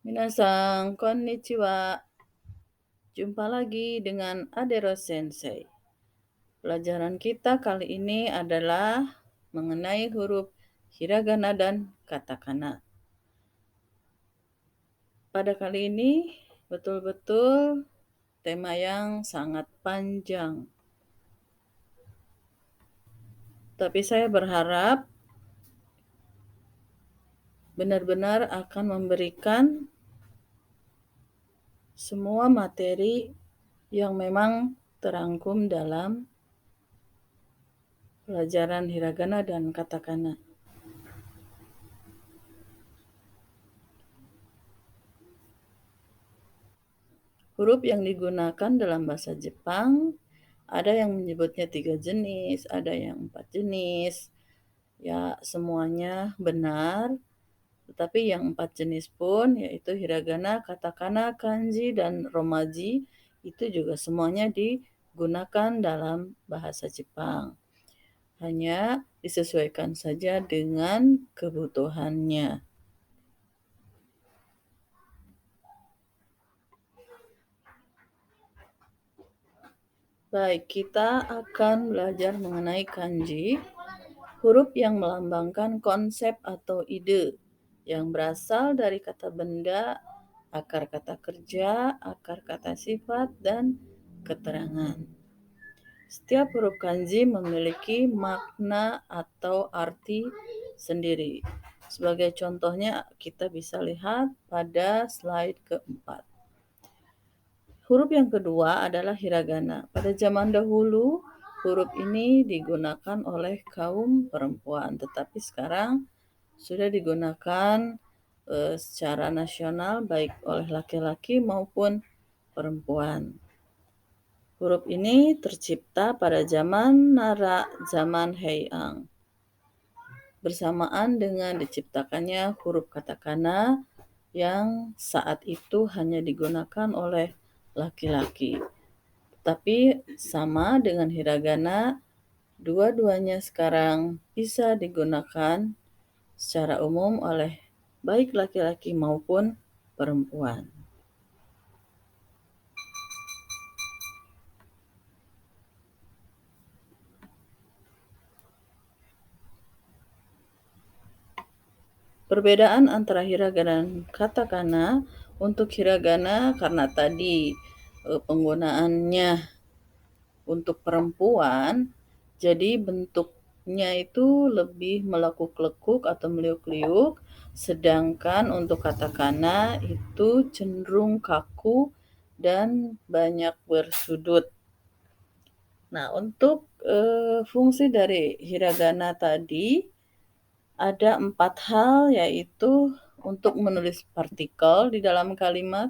Minasan, konnichiwa. Jumpa lagi dengan Adero Sensei. Pelajaran kita kali ini adalah mengenai huruf hiragana dan katakana. Pada kali ini betul-betul tema yang sangat panjang. Tapi saya berharap benar-benar akan memberikan semua materi yang memang terangkum dalam pelajaran hiragana dan katakana. Huruf yang digunakan dalam bahasa Jepang ada yang menyebutnya 3 jenis, ada yang 4 jenis. Ya, semuanya benar. Tetapi yang 4 jenis pun, yaitu hiragana, katakana, kanji, dan romaji, itu juga semuanya digunakan dalam bahasa Jepang. Hanya disesuaikan saja dengan kebutuhannya. Baik, kita akan belajar mengenai kanji, huruf yang melambangkan konsep atau ide yang berasal dari kata benda, akar kata kerja, akar kata sifat, dan keterangan. Setiap huruf kanji memiliki makna atau arti sendiri. Sebagai contohnya, kita bisa lihat pada slide keempat. Huruf yang kedua adalah hiragana. Pada zaman dahulu, huruf ini digunakan oleh kaum perempuan, tetapi sekarang sudah digunakan secara nasional baik oleh laki-laki maupun perempuan. Huruf ini tercipta pada zaman Nara, zaman Heian. Bersamaan dengan diciptakannya huruf katakana yang saat itu hanya digunakan oleh laki-laki. Tapi sama dengan hiragana, dua-duanya sekarang bisa digunakan secara umum oleh baik laki-laki maupun perempuan. Perbedaan antara hiragana dan katakana, untuk hiragana karena tadi penggunaannya untuk perempuan, jadi bentuknya itu lebih melekuk-lekuk atau meliuk-liuk, sedangkan untuk katakana itu cenderung kaku dan banyak bersudut. Nah, untuk fungsi dari hiragana tadi ada 4 hal, yaitu untuk menulis partikel di dalam kalimat,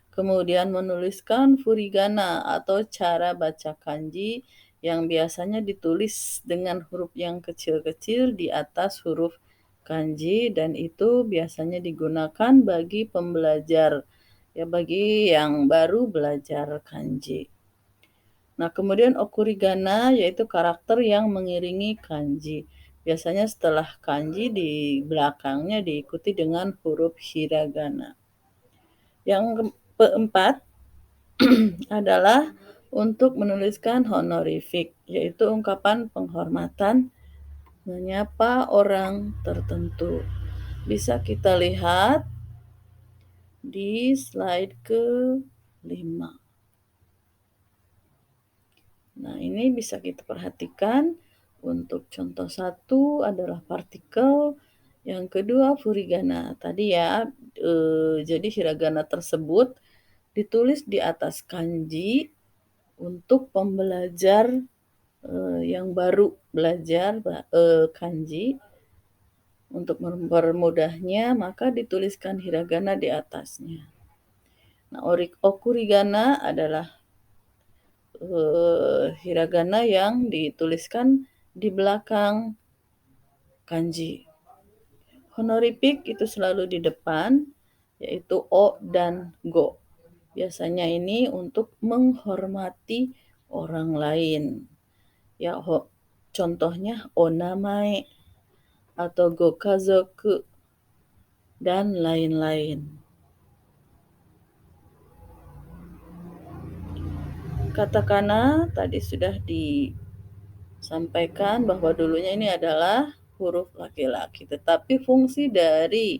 kemudian menuliskan furigana atau cara baca kanji yang biasanya ditulis dengan huruf yang kecil-kecil di atas huruf kanji, dan itu biasanya digunakan bagi pembelajar, ya bagi yang baru belajar kanji. Nah, kemudian okurigana yaitu karakter yang mengiringi kanji. Biasanya setelah kanji di belakangnya diikuti dengan huruf hiragana. Yang keempat adalah untuk menuliskan honorific, yaitu ungkapan penghormatan menyapa orang tertentu. Bisa kita lihat di slide ke-5. Nah, ini bisa kita perhatikan. Untuk contoh 1 adalah partikel, yang kedua furigana. Tadi ya, jadi hiragana tersebut ditulis di atas kanji untuk pembelajar yang baru belajar kanji. Untuk mempermudahnya, maka dituliskan hiragana di atasnya. Nah, okurigana adalah hiragana yang dituliskan di belakang kanji. Honorific itu selalu di depan, yaitu o dan go. Biasanya ini untuk menghormati orang lain. Ya, contohnya onamae atau gokazoku dan lain-lain. katakana tadi sudah disampaikan bahwa dulunya ini adalah huruf laki-laki, tetapi fungsi dari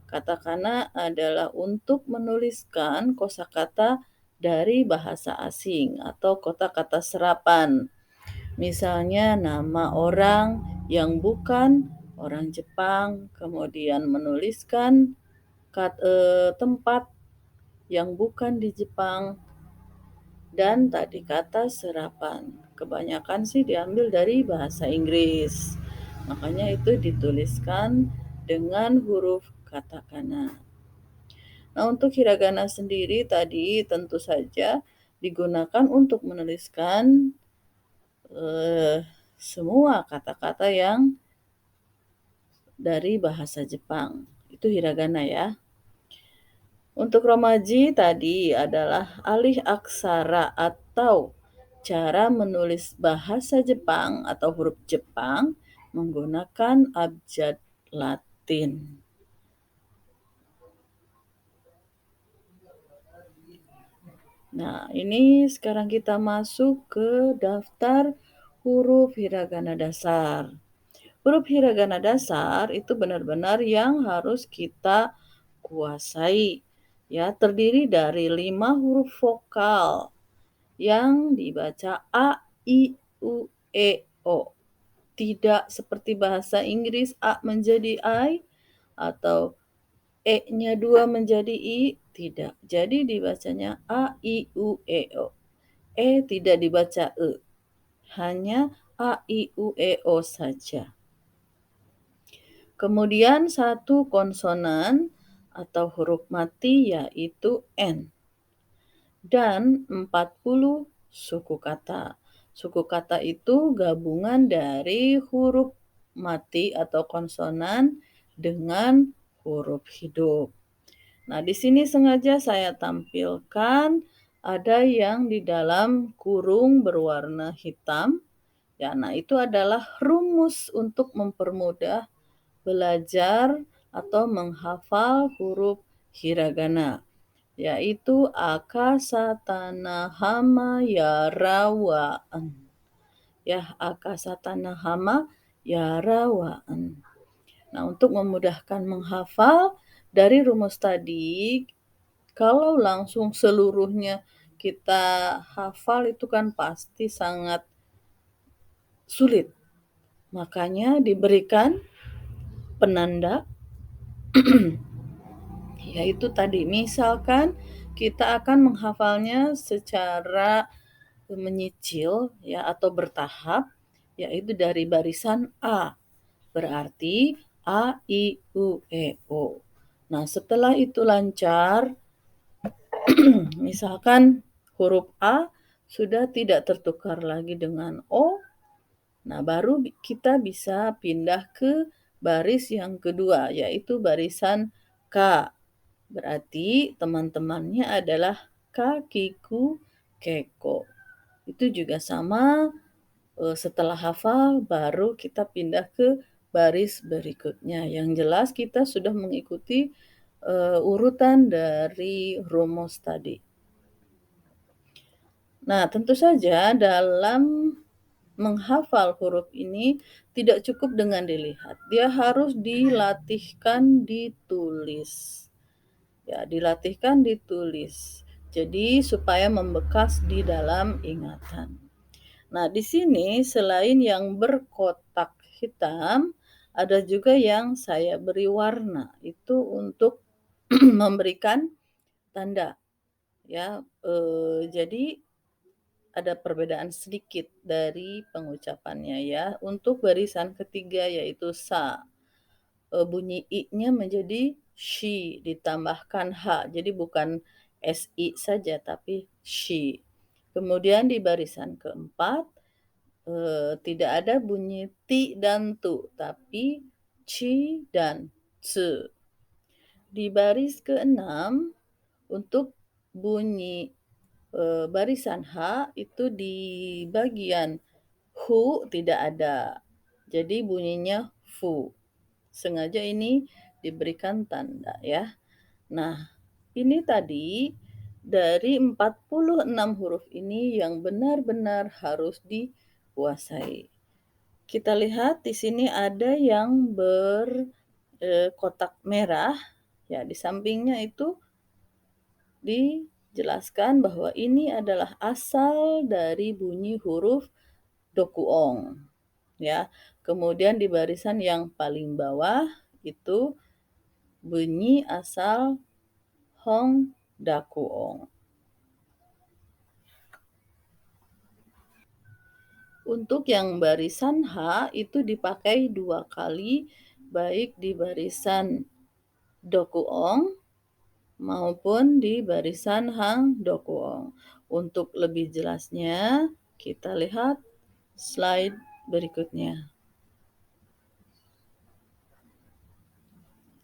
katakana adalah untuk menuliskan kosakata dari bahasa asing atau kata-kata serapan. Misalnya nama orang yang bukan orang Jepang, kemudian menuliskan tempat yang bukan di Jepang, dan tadi kata serapan. Kebanyakan sih diambil dari bahasa Inggris. Makanya itu dituliskan dengan huruf katakana. Nah, untuk hiragana sendiri tadi tentu saja digunakan untuk menuliskan semua kata-kata yang dari bahasa Jepang. Itu hiragana ya. Untuk romaji tadi adalah alih aksara atau cara menulis bahasa Jepang atau huruf Jepang menggunakan abjad Latin. Nah, ini sekarang kita masuk ke daftar huruf hiragana dasar. Huruf hiragana dasar itu benar-benar yang harus kita kuasai. Ya, terdiri dari 5 huruf vokal yang dibaca A, I, U, E, O. Tidak seperti bahasa Inggris A menjadi I atau E-nya 2 menjadi I, tidak. Jadi dibacanya A, I, U, E, O. E tidak dibaca E, hanya A, I, U, E, O saja. Kemudian satu konsonan atau huruf mati yaitu N. Dan 40 suku kata. Suku kata itu gabungan dari huruf mati atau konsonan dengan huruf hidup. Nah, di sini sengaja saya tampilkan ada yang di dalam kurung berwarna hitam. Ya, nah itu adalah rumus untuk mempermudah belajar atau menghafal huruf hiragana, yaitu akasatanahama yarawaan. Ya, akasatanahama yarawaan. Nah, untuk memudahkan menghafal dari rumus tadi, kalau langsung seluruhnya kita hafal itu kan pasti sangat sulit. Makanya diberikan penanda yaitu tadi misalkan kita akan menghafalnya secara menyicil ya atau bertahap, yaitu dari barisan A. Berarti A, I, U, E, O. Nah, setelah itu lancar, misalkan huruf A sudah tidak tertukar lagi dengan O, nah baru kita bisa pindah ke baris yang kedua, yaitu barisan K. Berarti teman-temannya adalah kakiku, keko. Itu juga sama, setelah hafal baru kita pindah ke baris berikutnya. Yang jelas kita sudah mengikuti urutan dari rumus tadi. Nah, tentu saja dalam menghafal huruf ini tidak cukup dengan dilihat. Dia harus dilatihkan ditulis. Ya, dilatihkan ditulis. Jadi supaya membekas di dalam ingatan. Nah, di sini selain yang berkotak hitam, ada juga yang saya beri warna. Itu untuk memberikan tanda. Ya, jadi ada perbedaan sedikit dari pengucapannya ya. Untuk barisan ketiga yaitu sa. Bunyi i-nya menjadi shi ditambahkan h. Jadi bukan si saja tapi shi. Kemudian di barisan keempat tidak ada bunyi ti dan tu, tapi ci dan ce. Di baris keenam untuk bunyi barisan H itu di bagian hu tidak ada. Jadi bunyinya fu. Sengaja ini diberikan tanda ya. Nah, ini tadi dari 46 huruf ini yang benar-benar harus dikuasai. Kita lihat di sini ada yang kotak merah, ya di sampingnya itu dijelaskan bahwa ini adalah asal dari bunyi huruf dokuong, ya. Kemudian di barisan yang paling bawah itu bunyi asal hong dakuong. Untuk yang barisan H itu dipakai 2 kali, baik di barisan dokuong maupun di barisan hang dokuong. Untuk lebih jelasnya, kita lihat slide berikutnya.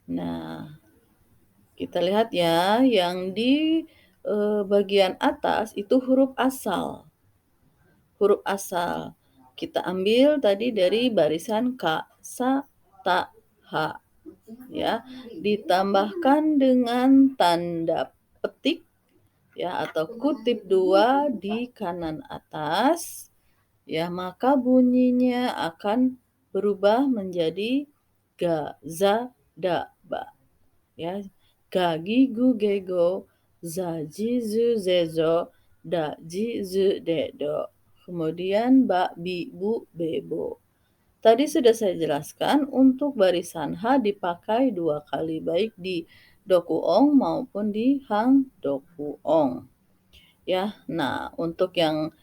Nah, kita lihat ya, yang di bagian atas itu huruf asal. Huruf asal kita ambil tadi dari barisan K, Sa, Ta, Ha, ya. Ditambahkan dengan tanda petik, ya, atau kutip 2 di kanan atas, ya, maka bunyinya akan berubah menjadi ga, za, da, ba, ya. Ga, gi, gu, ge, go, za, ji, zu, ze, zo, da, ji, zu, de, do. Kemudian ba, bi, bu, be, bo. Tadi sudah saya jelaskan untuk barisan H dipakai 2 kali, baik di dokuong maupun di hang dokuong. Ya, nah untuk yang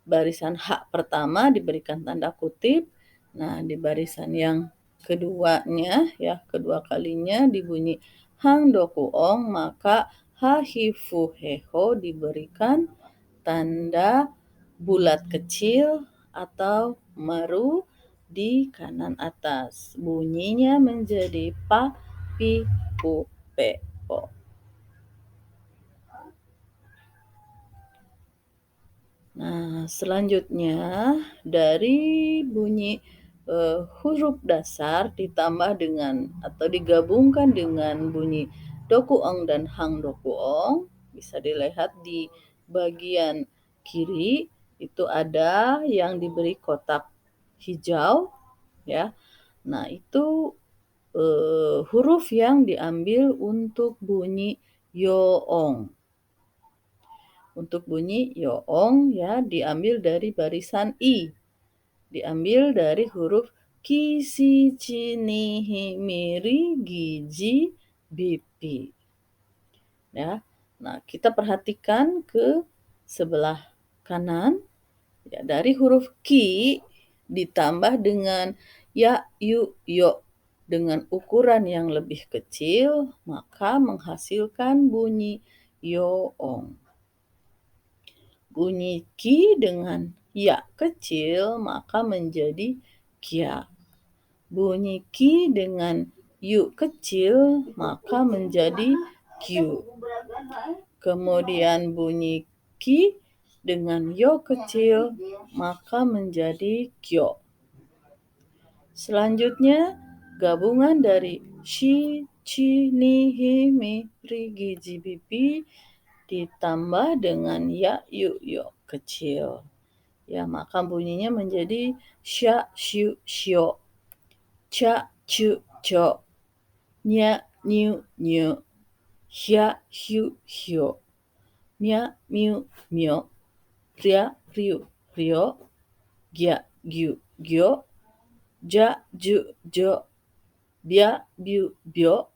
barisan H pertama diberikan tanda kutip. Nah, di barisan yang keduanya, ya kedua kalinya dibunyi hang dokuong, maka ha, hi, fu, he, ho diberikan tanda bulat kecil atau maru di kanan atas. Bunyinya menjadi pa, pi, pu, pe, po. Nah, selanjutnya dari bunyi huruf dasar ditambah dengan atau digabungkan dengan bunyi dokuong dan hang dokuong, bisa dilihat di bagian kiri itu ada yang diberi kotak hijau, ya. Nah, itu huruf yang diambil untuk bunyi yoong. Untuk bunyi yoong, ya, diambil dari barisan I. Diambil dari huruf ki, si, ci, ni, hi, mi, ri, gi, ji, bi, pi. Ya. Nah, kita perhatikan ke sebelah kanan. Ya, dari huruf ki ditambah dengan ya, yu, yo dengan ukuran yang lebih kecil, maka menghasilkan bunyi yoong. Bunyi ki dengan ya kecil maka menjadi kia. Bunyi ki dengan yu kecil maka menjadi kyu. Kemudian bunyi ki dengan yo kecil maka menjadi kyo. Selanjutnya gabungan dari shi, ci, ni, hi, mi, ri, gi, ji, bi, pi ditambah dengan ya, yu, yo kecil. Ya, maka bunyinya menjadi sya, syu, syo, ca, cu, co, nya, nyu, nyu, hya, hyu, hyo, mya, myu, myo, rya, ryu, ryo, gya, gyu, gyo, ja, ju, jo, bya, byu, byo,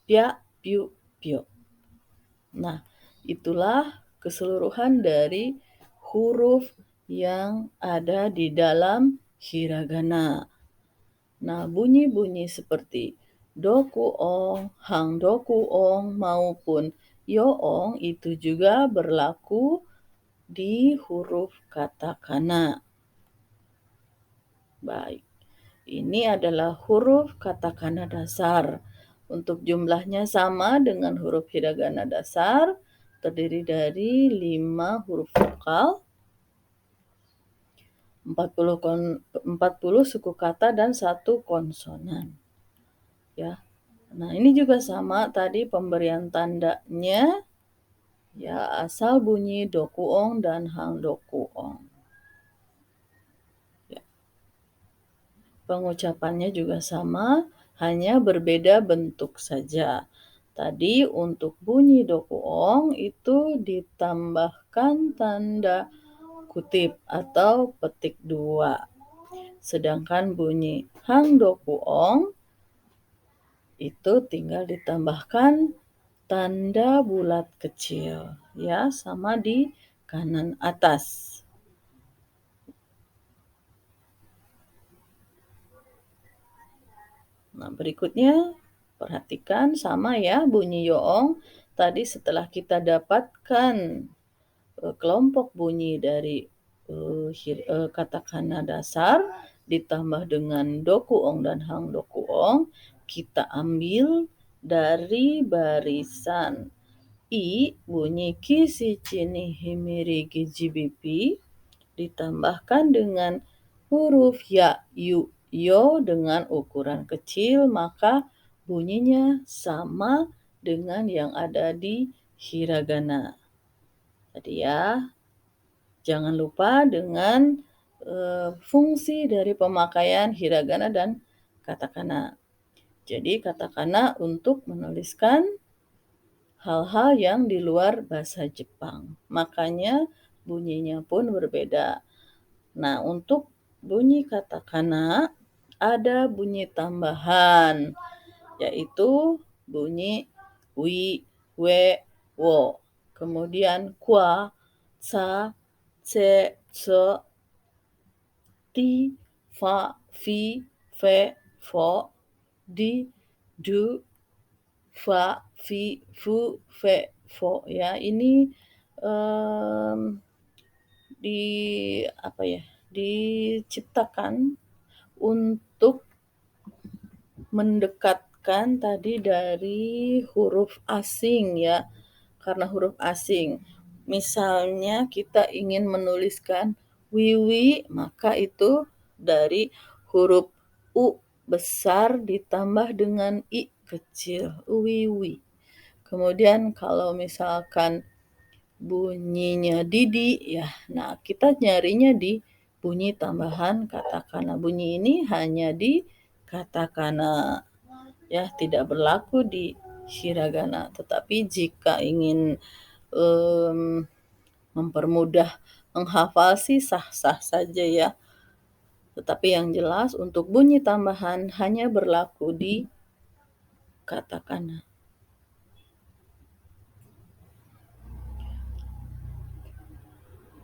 pya, pyu, pyo. Nah, itulah keseluruhan dari huruf yang ada di dalam hiragana. Nah, bunyi-bunyi seperti dokuong, hang dokuong maupun yoong itu juga berlaku di huruf katakana. Baik, ini adalah huruf katakana dasar. Untuk jumlahnya sama dengan huruf hiragana dasar, terdiri dari 5 huruf vokal, 40 suku kata dan 1 konsonan. Ya. Nah, ini juga sama tadi pemberian tandanya Ya, asal bunyi dokuong dan hangdokuong. Ya. Pengucapannya juga sama, hanya berbeda bentuk saja. Tadi untuk bunyi dokuong itu ditambahkan tanda kutip atau petik 2. Sedangkan bunyi hangdokuong itu tinggal ditambahkan tanda bulat kecil, ya, sama di kanan atas. Nah, berikutnya perhatikan sama ya bunyi yoong. Tadi setelah kita dapatkan kelompok bunyi dari katakana dasar ditambah dengan dokuong dan hangdokuong, kita ambil dari barisan I bunyi kisi cini himiri gijibipi ditambahkan dengan huruf ya, yu, yo dengan ukuran kecil, maka bunyinya sama dengan yang ada di hiragana. Jadi ya, jangan lupa dengan fungsi dari pemakaian hiragana dan katakana. Jadi katakana untuk menuliskan hal-hal yang di luar bahasa Jepang. Makanya bunyinya pun berbeda. Nah, untuk bunyi katakana ada bunyi tambahan, yaitu bunyi wi, we, wo. Kemudian kwa, ca, ce, ce, ti, fa, fi, fe, fo, di, du, fa, fi, fu, fe, fo. Ya, ini diciptakan untuk mendekatkan tadi dari huruf asing ya, karena huruf asing. Misalnya kita ingin menuliskan wiwi, maka itu dari huruf u besar ditambah dengan i kecil, wiwi. Kemudian kalau misalkan bunyinya didi ya, nah kita nyarinya di bunyi tambahan katakana. Bunyi ini hanya di katakana, ya, tidak berlaku di hiragana. Tetapi jika ingin mempermudah menghafal sih sah-sah saja ya. Tetapi yang jelas untuk bunyi tambahan hanya berlaku di katakana.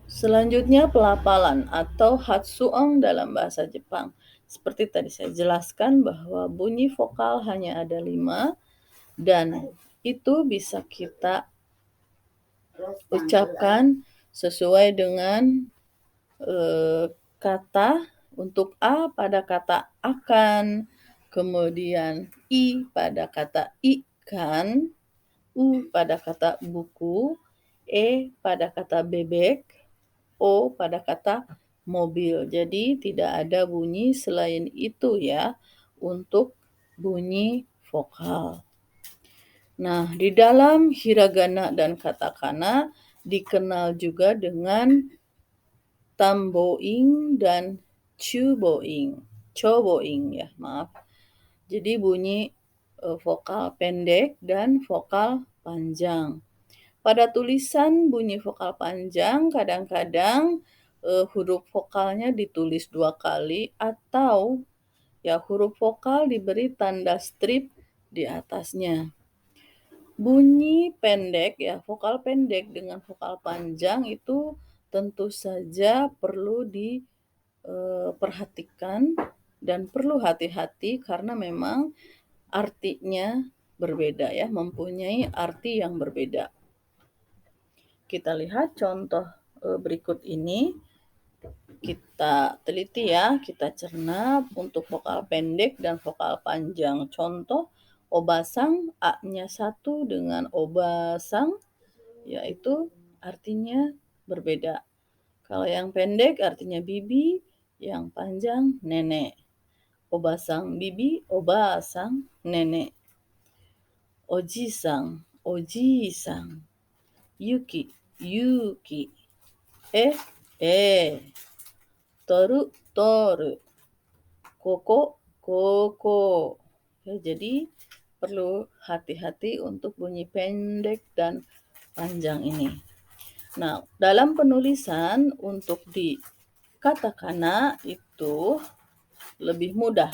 Selanjutnya pelafalan atau hatsuong dalam bahasa Jepang. Seperti tadi saya jelaskan bahwa bunyi vokal hanya ada 5 dan itu bisa kita ucapkan sesuai dengan kata. Untuk A pada kata akan, kemudian I pada kata ikan, U pada kata buku, E pada kata bebek, O pada kata mobil. Jadi tidak ada bunyi selain itu ya untuk bunyi vokal. Nah, di dalam hiragana dan katakana dikenal juga dengan tamboing dan choboing ya, maaf. Jadi bunyi vokal pendek dan vokal panjang. Pada tulisan bunyi vokal panjang kadang-kadang huruf vokalnya ditulis 2 kali atau ya huruf vokal diberi tanda strip di atasnya. Bunyi pendek ya, vokal pendek dengan vokal panjang itu tentu saja perlu diperhatikan dan perlu hati-hati karena memang artinya berbeda ya, mempunyai arti yang berbeda. Kita lihat contoh berikut ini. Kita teliti ya, kita cerna untuk vokal pendek dan vokal panjang. Contoh obasang, A-nya 1 dengan obasang, yaitu artinya berbeda. Kalau yang pendek artinya bibi, yang panjang nenek. Obasang bibi, obasang nenek. Ojisang, ojisang. yuki, yuki. E, toru, toru. Koko, koko. Ya, jadi perlu hati-hati untuk bunyi pendek dan panjang ini. Nah, dalam penulisan untuk di katakana itu lebih mudah.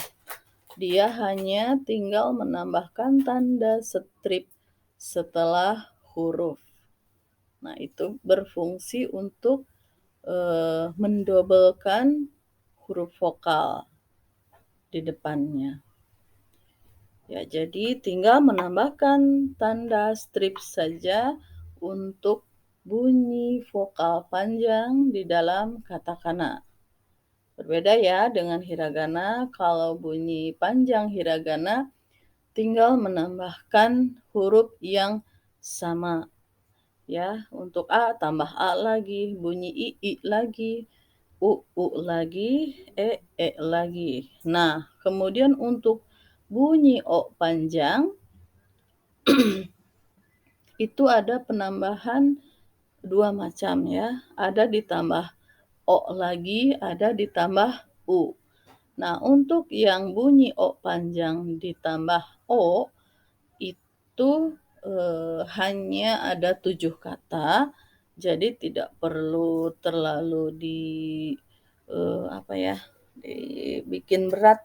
Dia hanya tinggal menambahkan tanda strip setelah huruf. Nah, itu berfungsi untuk mendobelkan huruf vokal di depannya. Ya, jadi tinggal menambahkan tanda strip saja untuk bunyi vokal panjang di dalam katakana. Berbeda ya dengan hiragana, kalau bunyi panjang hiragana tinggal menambahkan huruf yang sama. Ya, untuk A tambah A lagi, bunyi I lagi, U lagi, E lagi. Nah, kemudian untuk bunyi O panjang itu ada penambahan dua macam ya. Ada ditambah O lagi, ada ditambah U. Nah, untuk yang bunyi O panjang ditambah O itu hanya ada 7 kata, jadi tidak perlu terlalu dibikin berat,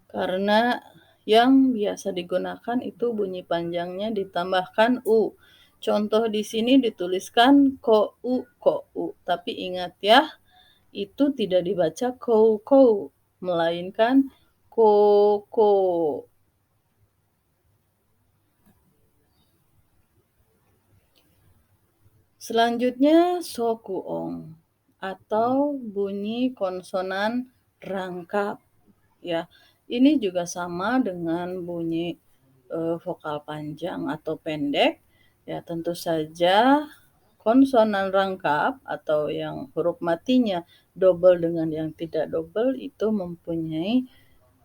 karena yang biasa digunakan itu bunyi panjangnya ditambahkan U. Contoh di sini dituliskan ko u, tapi ingat ya, itu tidak dibaca kou, melainkan ko. Selanjutnya sokuong atau bunyi konsonan rangkap. Ya, ini juga sama dengan bunyi vokal panjang atau pendek. Ya, tentu saja konsonan rangkap atau yang huruf matinya double dengan yang tidak double itu mempunyai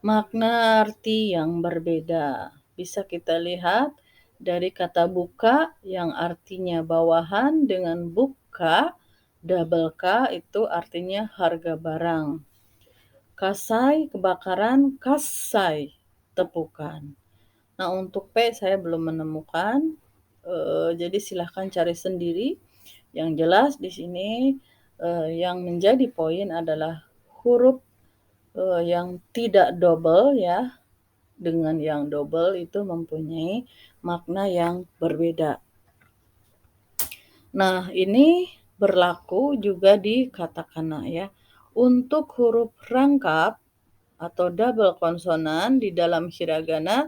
makna arti yang berbeda. Bisa kita lihat dari kata buka yang artinya bawahan dengan buka, double K itu artinya harga barang. Kasai, kebakaran, kasai, tepukan. Nah, untuk P saya belum menemukan, jadi silahkan cari sendiri. Yang jelas di sini yang menjadi poin adalah huruf yang tidak double ya, dengan yang double itu mempunyai makna yang berbeda. Nah, ini berlaku juga di katakana ya. Untuk huruf rangkap atau double konsonan di dalam hiragana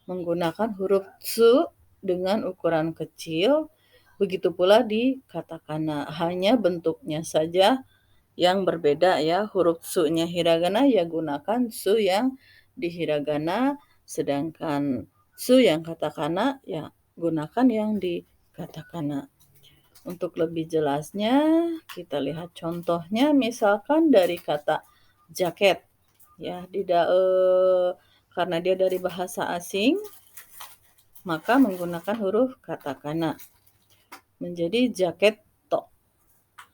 menggunakan huruf tsu dengan ukuran kecil, begitu pula di katakana. Hanya bentuknya saja yang berbeda ya. Huruf tsu-nya hiragana ya gunakan tsu yang di hiragana, sedangkan tsu yang katakana ya gunakan yang di katakana. Untuk lebih jelasnya kita lihat contohnya, misalkan dari kata jaket ya, karena dia dari bahasa asing maka menggunakan huruf katakana menjadi jaket to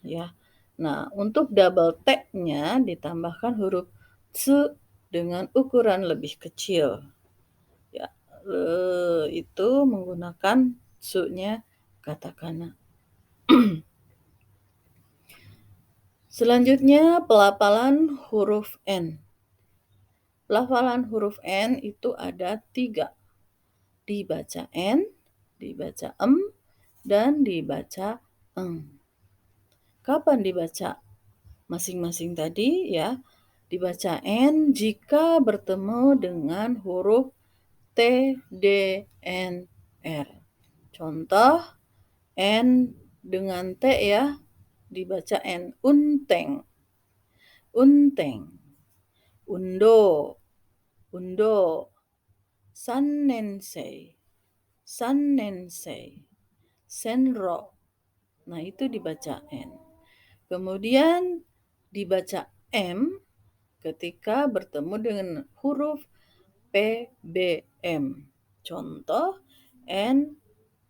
ya. Nah, untuk double T-nya ditambahkan huruf tsu dengan ukuran lebih kecil ya, itu menggunakan tsu-nya katakana. Selanjutnya pelafalan huruf N. Pelafalan huruf N itu ada 3. Dibaca N, dibaca dan dibaca eng. Kapan dibaca masing-masing tadi ya? Dibaca N jika bertemu dengan huruf T, D, N, R. Contoh N dengan T ya, dibaca N. Unteng, unteng. Undo, undo. Sannensei, sannensei. Senro. Nah, itu dibaca N. Kemudian dibaca M ketika bertemu dengan huruf P, B, M. Contoh N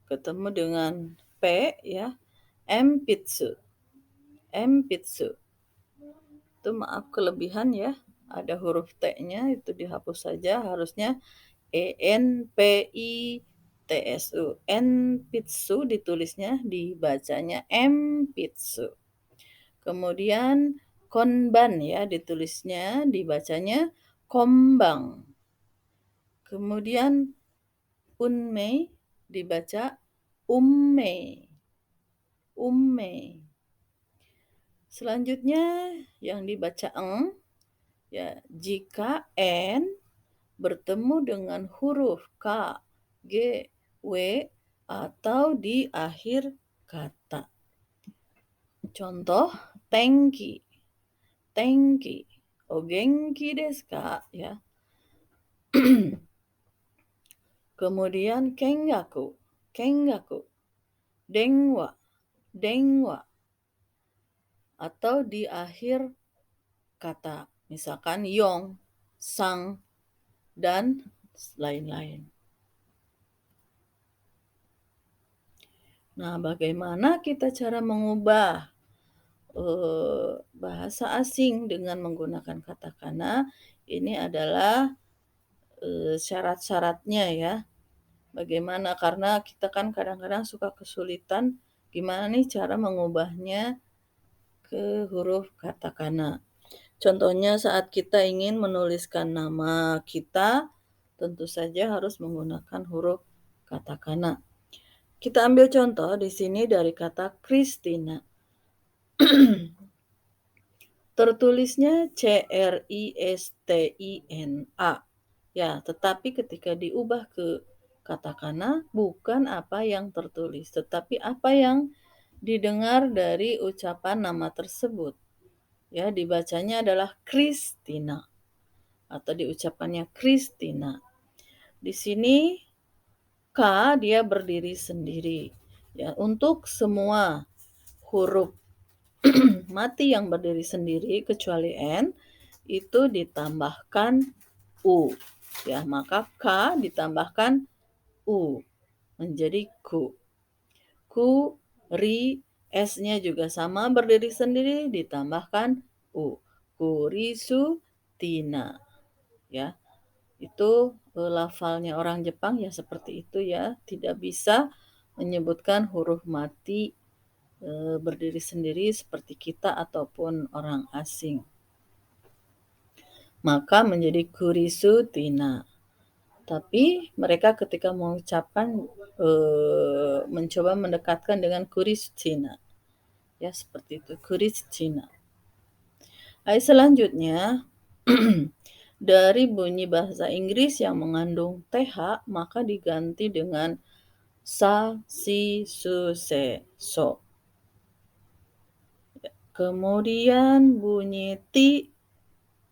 ketemu dengan P ya, empitsu. Empitsu. Itu maaf kelebihan ya, ada huruf T-nya itu dihapus saja, harusnya ENPITSU. Enpitsu ditulisnya, dibacanya empitsu. Kemudian konban ya ditulisnya, dibacanya kombang. Kemudian unmei dibaca ummei. Ummei. Selanjutnya yang dibaca eng ya, jika n bertemu dengan huruf k, g, w atau di akhir kata. Contoh tenki. Tenki. O genki desu ka? Ya. Kemudian kengaku. Kengaku. Denwa. Denwa. Atau di akhir kata. Misalkan yong, sang, dan lain-lain. Nah, bagaimana kita cara mengubah bahasa asing dengan menggunakan katakana? Ini adalah syarat-syaratnya ya. Bagaimana? Karena kita kan kadang-kadang suka kesulitan gimana nih cara mengubahnya ke huruf katakana. Contohnya saat kita ingin menuliskan nama kita, tentu saja harus menggunakan huruf katakana. Kita ambil contoh di sini dari kata Kristina. Tertulisnya Cristina. Ya, tetapi ketika diubah ke katakana bukan apa yang tertulis, tetapi apa yang didengar dari ucapan nama tersebut. Ya, dibacanya adalah Kristina atau diucapannya Kristina. Di sini K dia berdiri sendiri. Ya, untuk semua huruf mati yang berdiri sendiri kecuali N itu ditambahkan U. Ya, maka K ditambahkan U menjadi ku. Ku, ri, S-nya juga sama berdiri sendiri ditambahkan U. Kurisu, tina. Ya, itu lafalnya orang Jepang ya seperti itu ya, tidak bisa menyebutkan huruf mati berdiri sendiri seperti kita ataupun orang asing. Maka menjadi kurisu tina. Tapi mereka ketika mengucapkan mencoba mendekatkan dengan Kristina. Ya, seperti itu, Kristina. Selanjutnya dari bunyi bahasa Inggris yang mengandung TH maka diganti dengan sa, si, su, se, so. Kemudian bunyi ti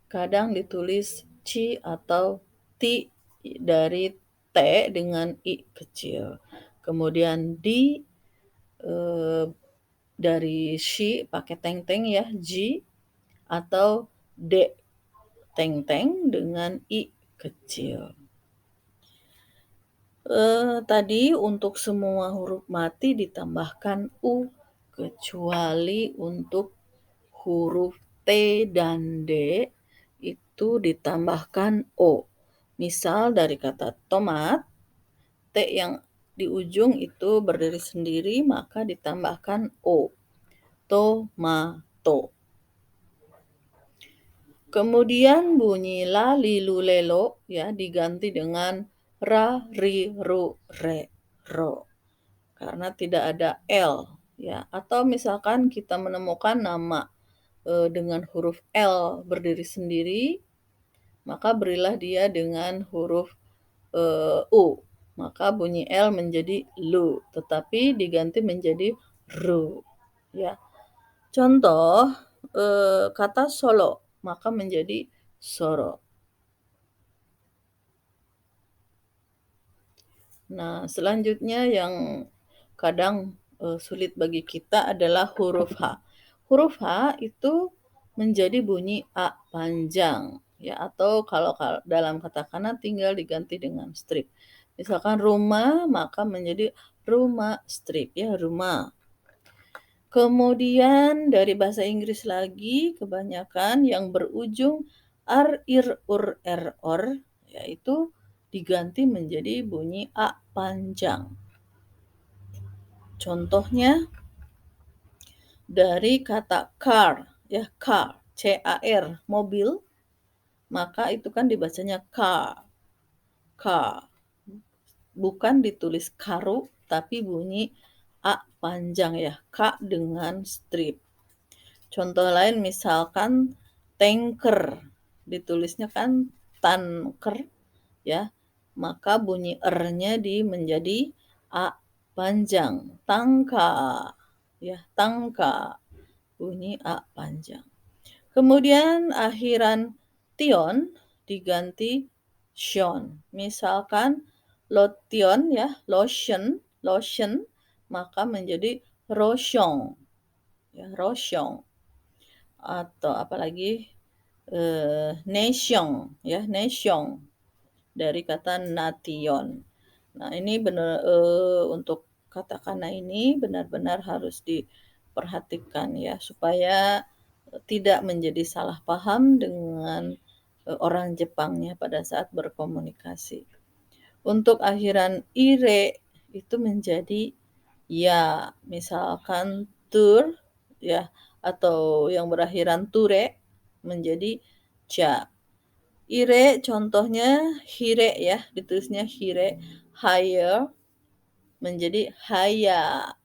kadang ditulis ci atau ti dari T dengan I kecil. Kemudian di dari shi pakai teng-teng ya, ji atau D teng-teng dengan I kecil. Tadi untuk semua huruf mati ditambahkan U kecuali untuk huruf T dan D itu ditambahkan O. Misal dari kata tomat, T yang di ujung itu berdiri sendiri maka ditambahkan O. Tomato. Kemudian bunyi la, li, lu, lelo ya diganti dengan ra, ri, ru, re, ro. Karena tidak ada L ya. Atau misalkan kita menemukan nama dengan huruf L berdiri sendiri, maka berilah dia dengan huruf U. Maka bunyi L menjadi lu, tetapi diganti menjadi ru. Ya. Contoh kata Solo, maka menjadi Soro. Nah, selanjutnya yang kadang sulit bagi kita adalah huruf H. Huruf H itu menjadi bunyi A panjang ya, atau kalau dalam katakana tinggal diganti dengan strip. Misalkan rumah, maka menjadi rumah strip ya, rumah. Kemudian dari bahasa Inggris lagi, kebanyakan yang berujung ar, ir, ur, er, or, yaitu diganti menjadi bunyi a panjang. Contohnya dari kata car, ya car, C-A-R, mobil, maka itu kan dibacanya car, car. Bukan ditulis karu, tapi bunyi a panjang ya, k dengan strip. Contoh lain misalkan tanker, ditulisnya kan tanker ya, maka bunyi er-nya menjadi a panjang, tangka ya, tangka, bunyi a panjang. Kemudian akhiran tion diganti shon. Misalkan lotion ya, lotion, lotion, maka menjadi rosyong. Ya, rosyong. Atau apalagi nesyong ya, nesyong dari kata nation. Nah, ini benar untuk katakana ini benar-benar harus diperhatikan ya supaya tidak menjadi salah paham dengan orang Jepangnya pada saat berkomunikasi. Untuk akhiran ire itu menjadi ya, misalkan tur ya, atau yang berakhiran ture menjadi ca. Ire contohnya hire ya, ditulisnya hire, hire menjadi haya,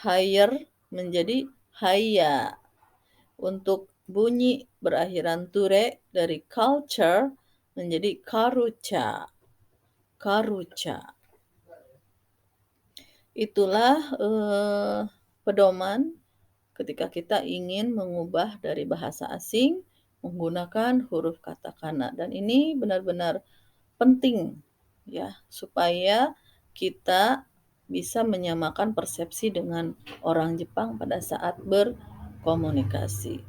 hire menjadi haya. Untuk bunyi berakhiran ture dari culture menjadi karuca, karuca. Itulah pedoman ketika kita ingin mengubah dari bahasa asing menggunakan huruf katakana, dan ini benar-benar penting ya supaya kita bisa menyamakan persepsi dengan orang Jepang pada saat berkomunikasi.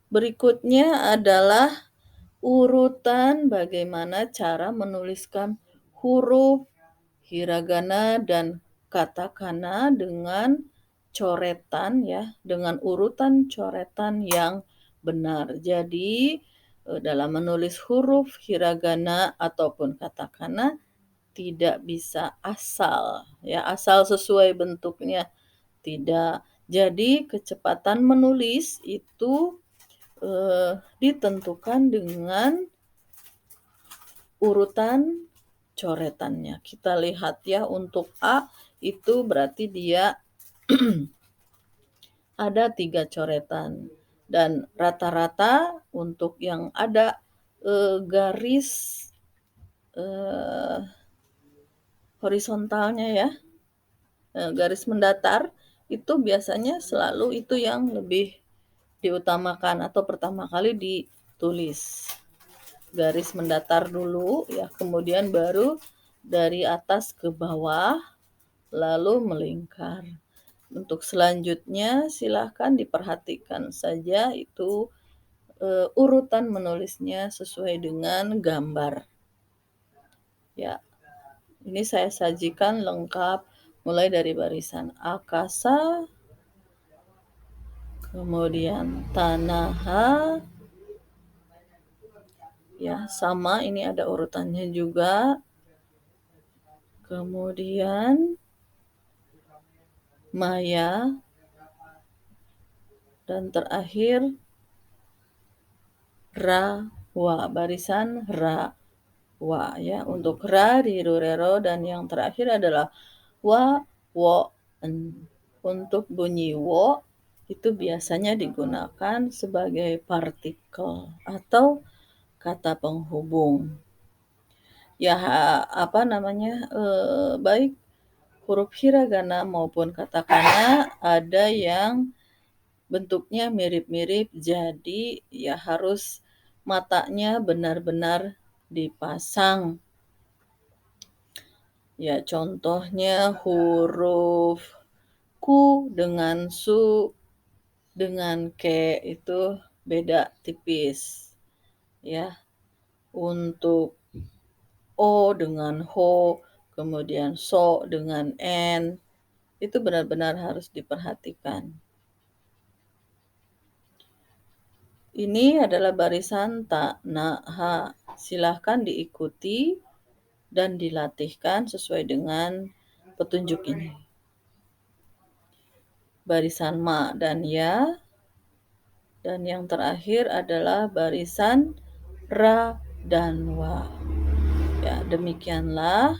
Berikutnya adalah urutan bagaimana cara menuliskan huruf hiragana dan katakana dengan coretan ya, dengan urutan coretan yang benar. Jadi dalam menulis huruf hiragana ataupun katakana tidak bisa asal ya, asal sesuai bentuknya, tidak. Jadi kecepatan menulis itu ditentukan dengan urutan coretannya. Kita lihat ya, untuk A itu berarti dia ada 3 coretan. Dan rata-rata untuk yang ada garis horizontalnya ya, garis mendatar, itu biasanya selalu itu yang lebih diutamakan atau pertama kali ditulis. Garis mendatar dulu ya, kemudian baru dari atas ke bawah lalu melingkar. Untuk selanjutnya silahkan diperhatikan saja itu urutan menulisnya sesuai dengan gambar. Ya, ini saya sajikan lengkap mulai dari barisan akasa, kemudian tanaha, ya sama ini ada urutannya juga. Kemudian maya, dan terakhir ra, wa, barisan ra, wa ya. Untuk ra di rurero, dan yang terakhir adalah wa, wo, en. Untuk bunyi wo itu biasanya digunakan sebagai partikel atau kata penghubung. Ya, apa namanya? Baik huruf hiragana maupun katakana ada yang bentuknya mirip-mirip, jadi ya harus matanya benar-benar dipasang. Ya, contohnya huruf ku dengan su dengan ke itu beda tipis. Ya, untuk o dengan ho, kemudian so dengan n, itu benar-benar harus diperhatikan. Ini adalah barisan ta, na, ha. Silahkan diikuti dan dilatihkan sesuai dengan petunjuk ini. Barisan ma dan ya. Dan yang terakhir adalah barisan ra dan wa. Ya, demikianlah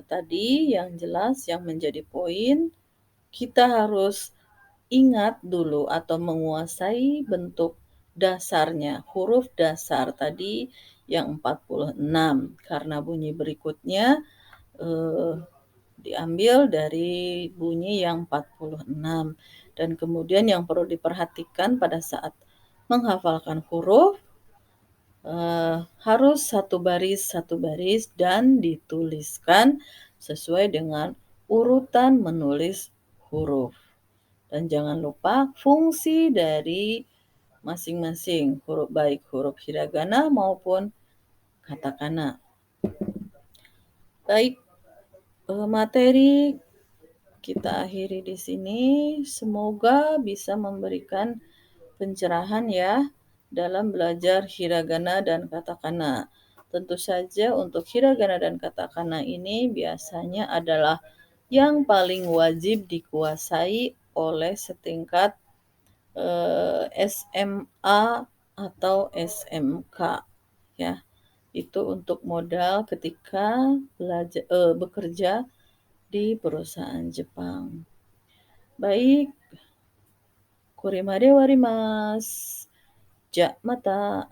tadi yang jelas yang menjadi poin. Kita harus ingat dulu atau menguasai bentuk dasarnya, huruf dasar tadi yang 46, karena bunyi berikutnya diambil dari bunyi yang 46. Dan kemudian yang perlu diperhatikan pada saat menghafalkan huruf, harus satu baris dan dituliskan sesuai dengan urutan menulis huruf. Dan jangan lupa fungsi dari masing-masing huruf, baik huruf hiragana maupun katakana. Baik, materi kita akhiri di sini. Semoga bisa memberikan pencerahan ya dalam belajar hiragana dan katakana. Tentu saja untuk hiragana dan katakana ini biasanya adalah yang paling wajib dikuasai oleh setingkat SMA atau SMK ya. Itu untuk modal ketika bekerja di perusahaan Jepang. Baik, korimade warimasu. Ja, mata.